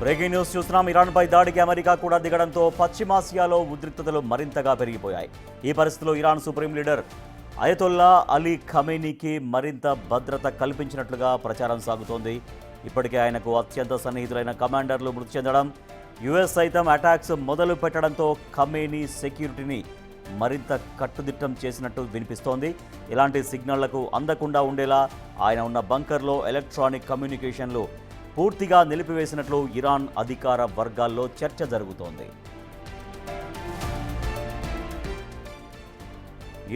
Breaking news చూస్తున్నాం. ఇరాన్పై దాడికి America కూడా దిగడంతో పశ్చిమాసియాలో ఉద్రిక్తతలు మరింతగా పెరిగిపోయాయి. ఈ పరిస్థితిలో Iran supreme leader Ayatollah Ali ఖమేనీకి మరింత భద్రత కల్పించినట్లుగా ప్రచారం సాగుతోంది. ఇప్పటికే ఆయనకు అత్యంత సన్నిహితులైన కమాండర్లు మృతి చెందడం, యుఎస్ సైతం అటాక్స్ మొదలు పెట్టడంతో ఖమేనీ సెక్యూరిటీని మరింత కట్టుదిట్టం చేసినట్టు వినిపిస్తోంది. ఇలాంటి సిగ్నళ్లకు అందకుండా ఉండేలా ఆయన ఉన్న బంకర్లో ఎలక్ట్రానిక్ కమ్యూనికేషన్లు పూర్తిగా నిలిపివేసినట్లు ఇరాన్ అధికార వర్గాల్లో చర్చ జరుగుతోంది.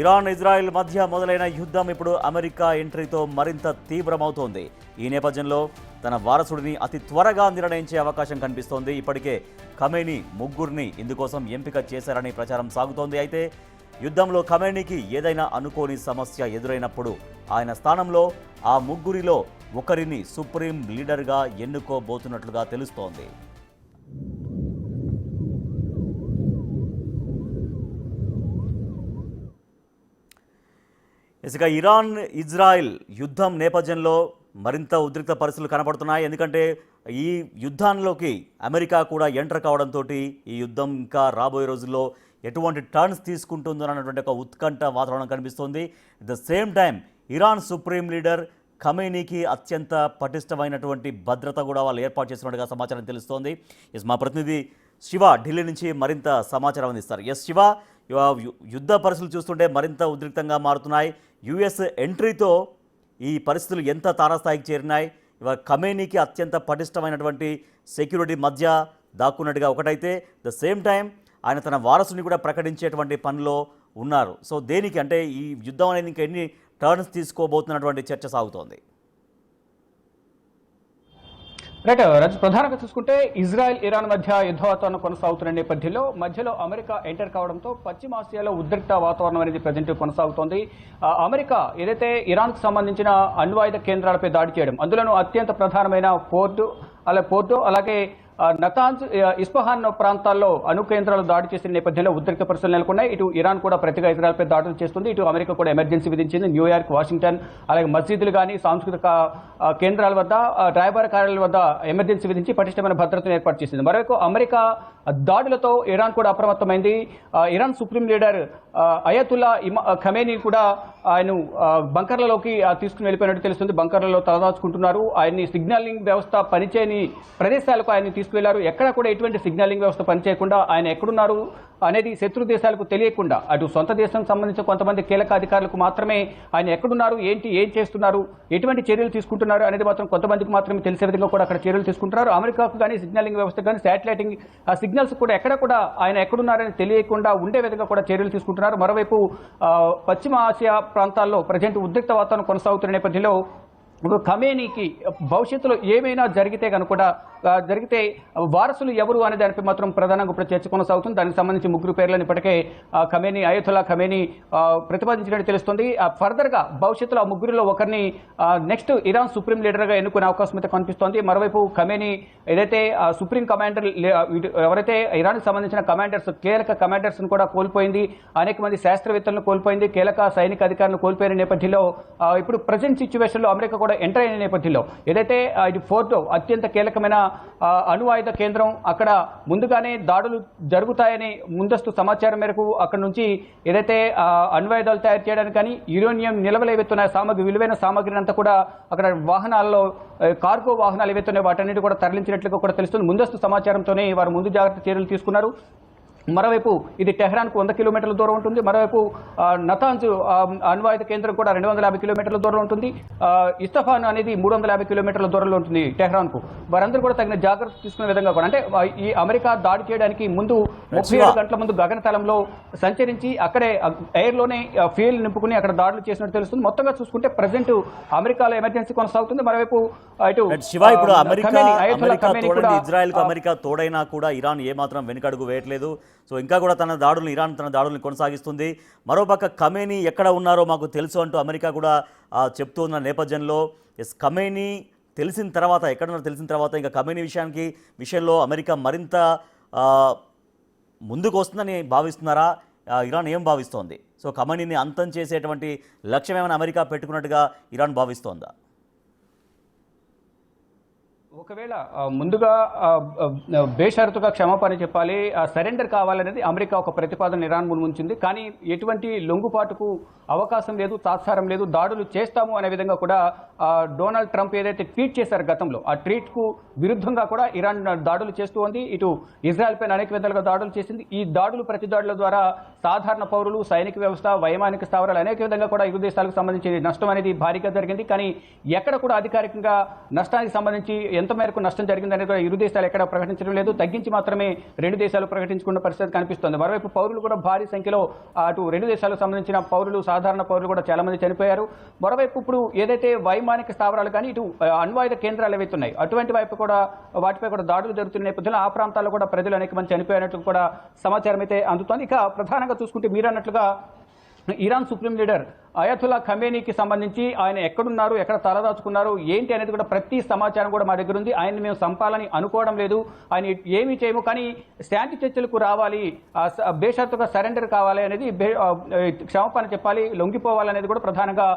ఇరాన్ ఇజ్రాయెల్ మధ్య మొదలైన యుద్ధం ఇప్పుడు అమెరికా ఎంట్రీతో మరింత తీవ్రమవుతోంది. ఈ నేపథ్యంలో తన వారసుడిని అతి త్వరగా నిర్ణయించే అవకాశం కనిపిస్తోంది. ఇప్పటికే ఖమేనీ ముగ్గురిని ఇందుకోసం ఎంపిక చేశారని ప్రచారం సాగుతోంది. అయితే యుద్ధంలో ఖమేనీకి ఏదైనా అనుకోని సమస్య ఎదురైనప్పుడు ఆయన స్థానంలో ఆ ముగ్గురిలో ఒకరిని సుప్రీం లీడర్గా ఎన్నుకోబోతున్నట్లుగా తెలుస్తోంది. ఇక ఇరాన్ ఇజ్రాయెల్ యుద్ధం నేపథ్యంలో మరింత ఉద్రిక్త పరిస్థితులు కనబడుతున్నాయి. ఎందుకంటే ఈ యుద్ధాల్లోకి అమెరికా కూడా ఎంటర్ కావడంతో ఈ యుద్ధం ఇంకా రాబోయే రోజుల్లో ఎటువంటి టర్న్స్ తీసుకుంటుందో అన్నటువంటి ఒక ఉత్కంఠ వాతావరణం కనిపిస్తోంది. At the same time Iran supreme leader ఖమేనీకి అత్యంత పటిష్టమైనటువంటి భద్రత కూడా వాళ్ళు ఏర్పాటు చేసినట్టుగా సమాచారం తెలుస్తోంది. మా ప్రతినిధి శివ ఢిల్లీ నుంచి మరింత సమాచారం అందిస్తారు. శివ, యుద్ధ పరిస్థితులు చూస్తుంటే మరింత ఉద్రిక్తంగా మారుతున్నాయి. యుఎస్ ఎంట్రీతో ఈ పరిస్థితులు ఎంత తారాస్థాయికి చేరినాయి? ఖమేనీకి అత్యంత పటిష్టమైనటువంటి సెక్యూరిటీ మధ్య దాక్కున్నట్టుగా ఒకటైతే, ద సేమ్ టైం ఆయన తన వారసుని కూడా ప్రకటించేటువంటి పనిలో ఉన్నారు. సో దేనికి అంటే ఈ యుద్ధం అనేది ఇంకా ఎన్ని టర్న్స్ తీసుకోబోతున్నటువంటి చర్చ సాగుతోంది. రైట్ రాజు, ప్రధానంగా చూసుకుంటే ఇజ్రాయెల్ ఇరాన్ మధ్య యుద్ధ వాతావరణం కొనసాగుతున్న నేపథ్యంలో మధ్యలో అమెరికా ఎంటర్ కావడంతో పశ్చిమాసియాలో ఉద్రిక్త వాతావరణం అనేది ప్రజెంట్ కొనసాగుతోంది. అమెరికా ఏదైతే ఇరాన్కు సంబంధించిన అణ్వాయుధ కేంద్రాలపై దాడి చేయడం, అందులోనూ అత్యంత ప్రధానమైన పోర్టు అలాగే నతాంజ్, ఇస్ఫహాన్ ప్రాంతాల్లో అణు కేంద్రాలు దాడి చేసిన నేపథ్యంలో ఉద్రిక్త పరిస్థితులు నెలకొన్నాయి. ఇటు ఇరాన్ కూడా ప్రతిగా ఇజ్రాయెల్పై దాడులు చేస్తుంది. ఇటు అమెరికా కూడా ఎమర్జెన్సీ విధించింది. న్యూయార్క్, వాషింగ్టన్, అలాగే మసీదులు కానీ సాంస్కృతిక కేంద్రాల వద్ద, రాయబార కార్యాలయాల వద్ద ఎమర్జెన్సీ విధించి పటిష్టమైన భద్రతను ఏర్పాటు చేసింది. మరోవైపు అమెరికా దాడులతో ఇరాన్ కూడా అప్రమత్తమైంది. Iran supreme leader Ayatollah Khamenei కూడా ఆయన బంకర్లలోకి తీసుకుని వెళ్ళిపోయినట్టు తెలుస్తుంది. బంకర్లలో తలదాచుకుంటున్నారు. ఆయన్ని సిగ్నలింగ్ వ్యవస్థ పనిచేయని ప్రదేశాలకు ఆయన్ని తీసుకువెళ్లారు. ఎక్కడ కూడా ఎటువంటి సిగ్నలింగ్ వ్యవస్థ పనిచేయకుండా ఆయన ఎక్కడున్నారు అనేది శత్రు దేశాలకు తెలియకుండా, అటు సొంత దేశం సంబంధించిన కొంతమంది కీలక అధికారులకు మాత్రమే ఆయన ఎక్కడున్నారు, ఏం చేస్తున్నారు, ఎటువంటి చర్యలు తీసుకుంటున్నారు అనేది మాత్రం కొంతమందికి మాత్రమే తెలిసే విధంగా కూడా అక్కడ చర్యలు తీసుకుంటున్నారు. అమెరికాకు కానీ సిగ్నలింగ్ వ్యవస్థ కానీ శాటిలైటింగ్ సిగ్నల్స్ కూడా ఎక్కడ కూడా ఆయన ఎక్కడున్నారని తెలియకుండా ఉండే విధంగా కూడా చర్యలు తీసుకుంటున్నారు. మరోవైపు పశ్చిమ ఆసియా ప్రాంతాల్లో ప్రజెంట్ ఉద్రిక్త వాతావరణం కొనసాగుతున్న నేపథ్యంలో ఖమేనీకి భవిష్యత్తులో ఏమైనా జరిగితే వారసులు ఎవరు అనే దానిపై మాత్రం ప్రధానంగా ఇప్పుడు చర్చ కొనసాగుతుంది. దానికి సంబంధించి ముగ్గురు పేర్లను ఇప్పటికే ఖమేనీ, అయతుల్లా ఖమేనీ ప్రతిపాదించినట్టు తెలుస్తుంది. ఫర్దర్గా భవిష్యత్తులో ఆ ముగ్గురిలో ఒకరిని నెక్స్ట్ ఇరాన్ సుప్రీం లీడర్గా ఎన్నుకునే అవకాశం అయితే కనిపిస్తోంది. మరోవైపు ఖమేనీ ఏదైతే సుప్రీం కమాండర్ ఎవరైతే ఇరాన్కి సంబంధించిన కీలక కమాండర్స్ను కూడా కోల్పోయింది, అనేక మంది శాస్త్రవేత్తలను కోల్పోయింది, కీలక సైనిక అధికారులను కోల్పోయిన నేపథ్యంలో ఇప్పుడు ప్రజెంట్ సిచ్యువేషన్లో అమెరికా కూడా ఎంటర్ అయిన నేపథ్యంలో ఏదైతే ఇది ఫోర్ట్ అత్యంత కీలకమైన అణు ఆయుధ కేంద్రం, అక్కడ ముందుగానే దాడులు జరుగుతాయని ముందస్తు సమాచారం మేరకు అక్కడ నుంచి ఏదైతే అణ్వాయుధాలు తయారు చేయడానికి కానీ యురేనియం నిల్వలు ఏవైతున్నాయో విలువైన సామాగ్రిని అంతా కూడా అక్కడ వాహనాల్లో, కార్గో వాహనాలు ఏవైతున్నాయో వాటన్నిటి కూడా తరలించినట్లుగా కూడా తెలుస్తుంది. ముందస్తు సమాచారంతోనే వారు ముందు జాగ్రత్త చర్యలు తీసుకున్నారు. మరోవైపు ఇది టెహ్రాన్కు 100 కిలోమీటర్ల దూరం ఉంటుంది. మరోవైపు నతాంజ్ అణ్వాయుధ కేంద్రం కూడా 250 కిలోమీటర్ల దూరంలో ఉంటుంది. ఇస్తఫాన్ అనేది 350 కిలోమీటర్ల దూరంలో ఉంటుంది టెహ్రాన్కు. వారందరూ కూడా తగిన జాగ్రత్త తీసుకునే విధంగా కూడా, అంటే ఈ అమెరికా దాడి చేయడానికి ముందు 37 గంటల ముందు గగనతలంలో సంచరించి అక్కడే ఎయిర్లోనే ఫ్యూయల్ నింపుకుని అక్కడ దాడులు చేసినట్టు తెలుస్తుంది. మొత్తంగా చూసుకుంటే ప్రజెంట్ అమెరికాలో ఎమర్జెన్సీ కొనసాగుతుంది. మరోవైపు అమెరికా తోడైనా కూడా ఇరాన్ ఏమాత్రం వెనుకడుగు వేయట్లేదు. సో ఇంకా కూడా ఇరాన్ తన దాడులను కొనసాగిస్తుంది. మరోపక్క ఖమేనీ ఎక్కడ ఉన్నారో మాకు తెలుసు అంటూ అమెరికా కూడా చెప్తున్న నేపథ్యంలో ఖమేనీ ఎక్కడున్నారో తెలిసిన తర్వాత ఇంకా ఖమేనీ విషయంలో అమెరికా మరింత ముందుకు వస్తుందని భావిస్తున్నారా? ఇరాన్ ఏం భావిస్తోంది? సో ఖమేనీని అంతం చేసేటువంటి లక్ష్యం ఏమైనా అమెరికా పెట్టుకున్నట్టుగా ఇరాన్ భావిస్తోందా? ఒకవేళ ముందుగా బేషరతుగా క్షమాపణ చెప్పాలి, సరెండర్ కావాలనేది అమెరికా ఒక ప్రతిపాదన ఇరాన్ ముందు ఉంచింది. కానీ ఎటువంటి లొంగుపాటుకు అవకాశం లేదు, తాత్సారం లేదు, దాడులు చేస్తాము అనే విధంగా కూడా డొనాల్డ్ ట్రంప్ ఏదైతే ట్వీట్ చేశారు గతంలో, ఆ ట్వీట్కు విరుద్ధంగా కూడా ఇరాన్ దాడులు చేస్తూ ఉంది. ఇటు ఇజ్రాయెల్ పైన అనేక విధాలుగా దాడులు చేసింది. ఈ దాడులు ప్రతిదాడుల ద్వారా సాధారణ పౌరులు, సైనిక వ్యవస్థ, వైమానిక స్థావరాలు అనేక విధంగా కూడా ఇరు దేశాలకు సంబంధించి నష్టం అనేది భారీగా జరిగింది. కానీ ఎక్కడ కూడా అధికారికంగా నష్టానికి సంబంధించి ఎంత మేరకు నష్టం జరిగిందనేది కూడా ఇరు దేశాలు ఎక్కడ ప్రకటించడం లేదు. తగ్గించి మాత్రమే రెండు దేశాలు ప్రకటించుకున్న పరిస్థితి కనిపిస్తోంది. మరోవైపు పౌరులు కూడా భారీ సంఖ్యలో అటు రెండు దేశాలకు సంబంధించిన పౌరులు, సాధారణ పౌరులు కూడా చాలా మంది చనిపోయారు. మరోవైపు ఇప్పుడు ఏదైతే వైమానిక స్థావరాలు కానీ ఇటు అణ్వాయుధ కేంద్రాలు ఏవైతే ఉన్నాయి అటువంటి వైపు కూడా వాటిపై కూడా దాడులు జరుగుతున్న నేపథ్యంలో ఆ ప్రాంతాల్లో కూడా ప్రజలు అనేక మంది చనిపోయినట్టు కూడా సమాచారం అయితే అందుతోంది. ఇక ప్రధానంగా చూసుకుంటే మీరు అన్నట్లుగా ఇరాన్ సుప్రీం లీడర్ అయతుల్లా ఖమేనీకి సంబంధించి ఆయన ఎక్కడున్నారు, ఎక్కడ తలదాచుకున్నారు, ఏంటి అనేది కూడా ప్రతి సమాచారం కూడా మా దగ్గర ఉంది. ఆయన్ని మేము చంపాలని అనుకోవడం లేదు, ఆయన ఏమీ చేయము, కానీ శాంతి చర్చలకు రావాలి, బేషరతుగా సరెండర్ కావాలి అనేది, క్షమాపణ చెప్పాలి, లొంగిపోవాలనేది కూడా ప్రధానంగా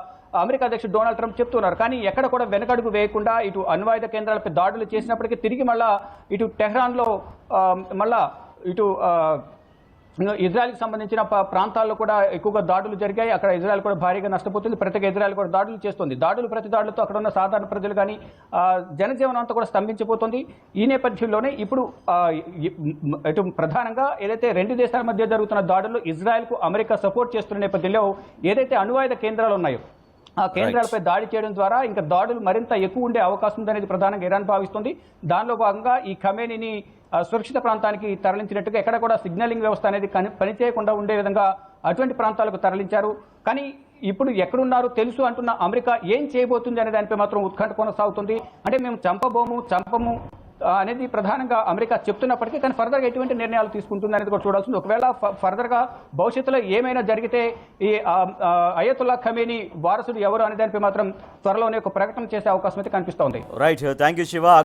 అమెరికా అధ్యక్షుడు డొనాల్డ్ ట్రంప్ చెప్తున్నారు. కానీ ఎక్కడ కూడా వెనకడుగు వేయకుండా ఇటు అణ్వాయుధ కేంద్రాలపై దాడులు చేసినప్పటికీ తిరిగి మళ్ళా ఇటు టెహ్రాన్లో మళ్ళా ఇటు ఇజ్రాయెల్కి సంబంధించిన ప్రాంతాల్లో కూడా ఎక్కువగా దాడులు జరిగాయి. అక్కడ ఇజ్రాయెల్ కూడా భారీగా నష్టపోతుంది. ప్రతిగా ఇజ్రాయెల్ కూడా దాడులు చేస్తుంది. ప్రతి దాడులతో అక్కడ ఉన్న సాధారణ ప్రజలు కానీ జనజీవనం అంతా కూడా స్తంభించిపోతుంది. ఈ నేపథ్యంలోనే ఇప్పుడు ఇటు ప్రధానంగా ఏదైతే రెండు దేశాల మధ్య జరుగుతున్న దాడుల్లో ఇజ్రాయెల్కు అమెరికా సపోర్ట్ చేస్తున్న నేపథ్యంలో ఏదైతే అణ్వాయుధ కేంద్రాలు ఉన్నాయో ఆ కేంద్రాలపై దాడి చేయడం ద్వారా ఇంకా దాడులు మరింత ఎక్కువ ఉండే అవకాశం ఉందనేది ప్రధానంగా ఇరాన్ భావిస్తుంది. దానిలో భాగంగా ఈ ఖమేనీని సురక్షిత ప్రాంతానికి తరలించినట్టుగా ఎక్కడ కూడా సిగ్నలింగ్ వ్యవస్థ అనేది పనిచేయకుండా ఉండే విధంగా అటువంటి ప్రాంతాలకు తరలించారు. కానీ ఇప్పుడు ఎక్కడున్నారు తెలుసు అంటున్న అమెరికా ఏం చేయబోతుంది అనే దానిపై మాత్రం ఉత్కంఠ కొనసాగుతుంది. అంటే మేము చంపము అనేది ప్రధానంగా అమెరికా చెప్తున్నప్పటికీ కానీ ఫర్దర్గా ఎటువంటి నిర్ణయాలు తీసుకుంటుంది అనేది కూడా చూడాల్సింది. ఒకవేళ ఫర్దర్గా భవిష్యత్తులో ఏమైనా జరిగితే ఈ అయతుల్లా ఖమేనీ వారసుడు ఎవరు అనే దానిపై మాత్రం త్వరలోనే ఒక ప్రకటన చేసే అవకాశం అయితే కనిపిస్తోంది. Right, thank you Shiva.